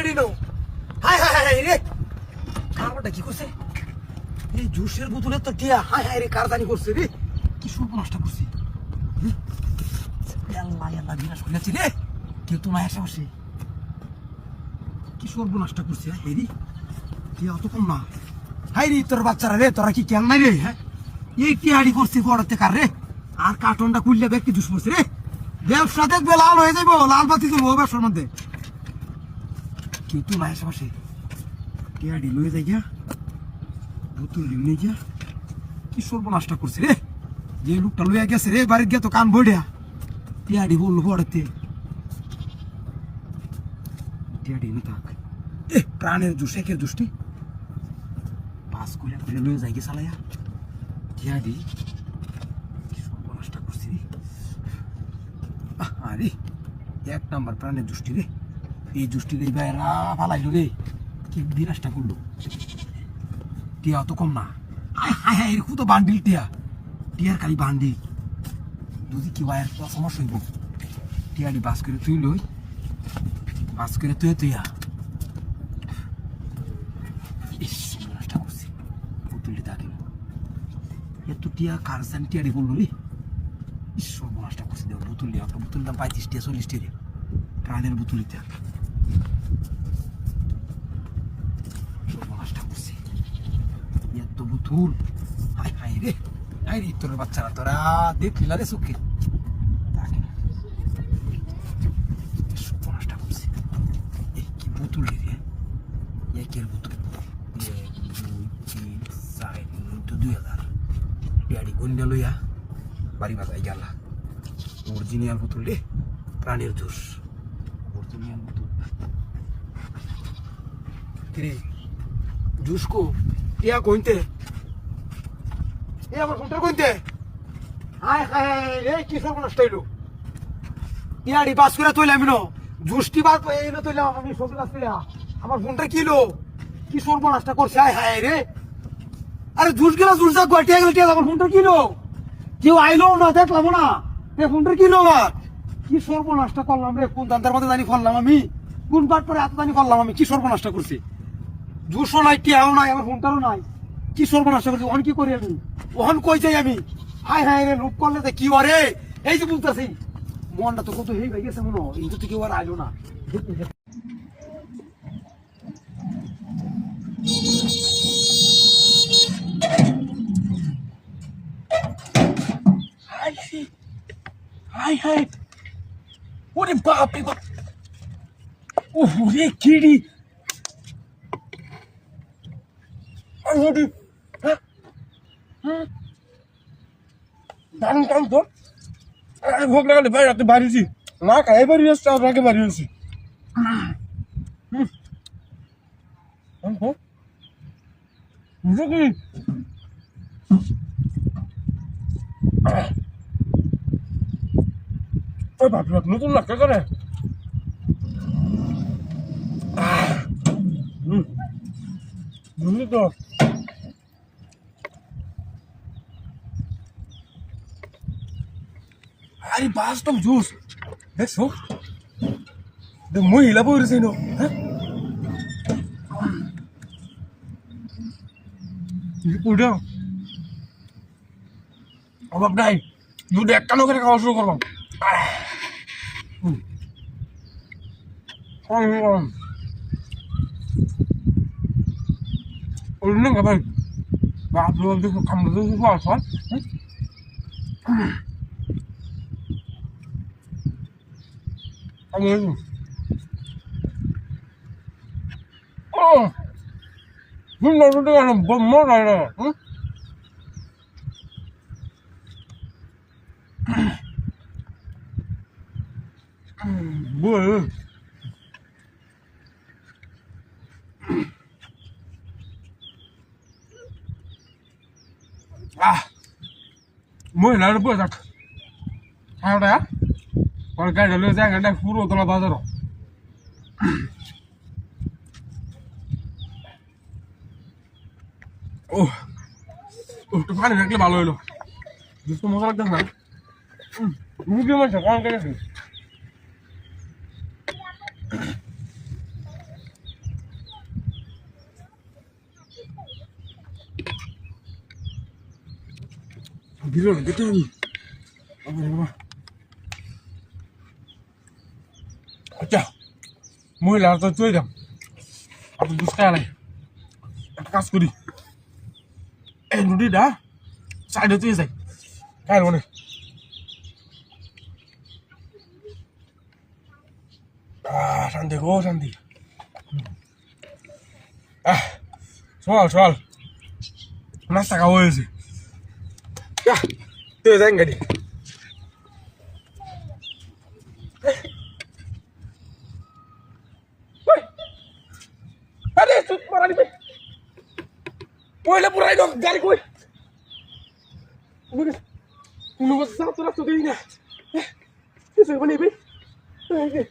Ready no hi hi hi রে কারবারটা কি করছে এই জুসের বোতলে তো টিয়া হাই হাই রে কারদানি করছে রে কি সর্বনাশটা করছে আল্লাহ আল্লাহ বিনাশ করেছি রে কেউ তো নাই আশেপাশে কি সর্বনাশটা করছে এই রে টিয়া অত কম না হাই রে তোর বাচ্চারা রে তোরা কি কেন নাই রে হ্যাঁ এই টিয়াড়ি করছে বড়তে কার রে আর কার্টনটা খুললে ব্যক্তি জুস পড়ছে রে ব্যবসা দেখবে লাল হয়ে যাবো লাল বাতি দেবো ব্যবসার মধ্যে কেউ তো নাই আশেপাশে টিয়াড়ি লয়ে যাই গিয়া বোতল নিয়ে গিয়া কি সর্বনাশটা করছে রে যে লোকটা লইয়া গেছে রে বাড়ির গিয়ে তো কান বইয়া টিয়াড়ি বললো বড়তে টিয়াড়ি নে থাক প্রাণের জুস একের জুসটি পাস করে লয়ে যাই গিয়ে চালাইয়া টিয়াড়ি কি সর্বনাশটা করছে রে আরে এক নাম্বার প্রাণের জুসটি রে এই জুসটি রে বাইরা ফালাইলো রে কি বিনাশটা করলো টিয়া তো কম না হাই হাই হাই এরকম তো বান্ডিল টিয়ার খালি বান্ডিল যদি কি ওয়ার সমস্যা হইব টিয়ারি বাস করে তুই লই বাস করে তুইয়া নষ্ট করছি পুতুলি তাকে এত টিয়া কারসান টিয়ারি বললো রে ঈশ্বর নষ্ট করছি দেব পুতুলি আপনার পুতুল দাম 35 টিয়া 40 টিয়া প্রাণের পুতুলিতে নষ্ট করছি এত বুতুল হাই হাই রে হাই রে তোর বাচ্চারা তোরা দেখলি না রে সুখে নষ্ট করছি কি বুতুল রে একের বুতুল 1 2 3 4 2000 টিয়াড়ি গন্ডা লইয়া বাড়ি বাজাই গেলা অরিজিনাল বুতুল রে প্রাণের জুস অরিজিনাল বুতুল রে জুস কো টিয়া কইতে এ আমার ফোনটা কইতে হাই হাই রে কি সর্বনাশ হইলো টিয়াড়ি বাস করে তইলাম না জুসটি বাস এই না তইলাম আমি সবজি বাস করে আমার ফোনটা কিলো কি সর্বনাশটা করছে হাই হাই রে আরে জুস গেলা জুস যা গটিয়া গেল টিয়া আমার ফোনটা কিলো কেউ আইলো না দেখলাম না এ ফোনটা কিলো আর কি সর্বনাশটা করলাম রে কোন দান্তার মধ্যে জানি করলাম আমি কোন পাট পরে এত জানি করলাম আমি কি সর্বনাশটা করছি জুসও নাই টিয়াও নাই আমার ফোনটারও নাই কি সর্বনাশটা করছি ওখান কি করি আমি ওখান কই যাই আমি হাই হাই রে লুপ করলে তো কি ওরে এই যে বলতেছি মনটা তো কত হেই হয়ে গেছে মনে হয় এই তো কেউ আর আইলো না হাই হাই ওরে বাপরে বাপ ওরে কিড়ি ওরে দারুণ কাম তো ভোগ লাগালে ভাই রাতে বাড়িছি না খাই বাড়ি আসছে আপনাকে বাড়ি আসছি কি ওই বাপ নতুন লাগতে করে বুঝলি তো আরে বাস্তব জুস দেখছো মহিলা পড়েছে না হ্যাঁ ওটা অভাব নাই দুধ একটা করে খাওয়া শুরু করলাম ওই ভাই বাপ দেখো খামড়া দেখো আসল মহিলার বয়ে থাক হ্যাঁ ওর গাড়ি লয়ে যায় গাড়িটা পুরো তোলা বাজারও ও একটু পানি থাকলে ভালো হইলো দুটো মজা লাগতেছে না মুখে মাছ কারণ কেটেছে Bilang gitu ni. Apa? আচ্ছা মহিলারা তো চলে যাম আপনি দুষ্কায় নাই একটা কাজ করি এই নদীটা সাইডে চলে যাই কাল মনে শান্তি গো শান্তি চল নাস্তা খাওয়া হয়েছে তুই যাই গাড়ি Ada sud marah ni. Boy la purai dong gari koi. Lu satu rasa dia ni. Ini mana ni? Aje.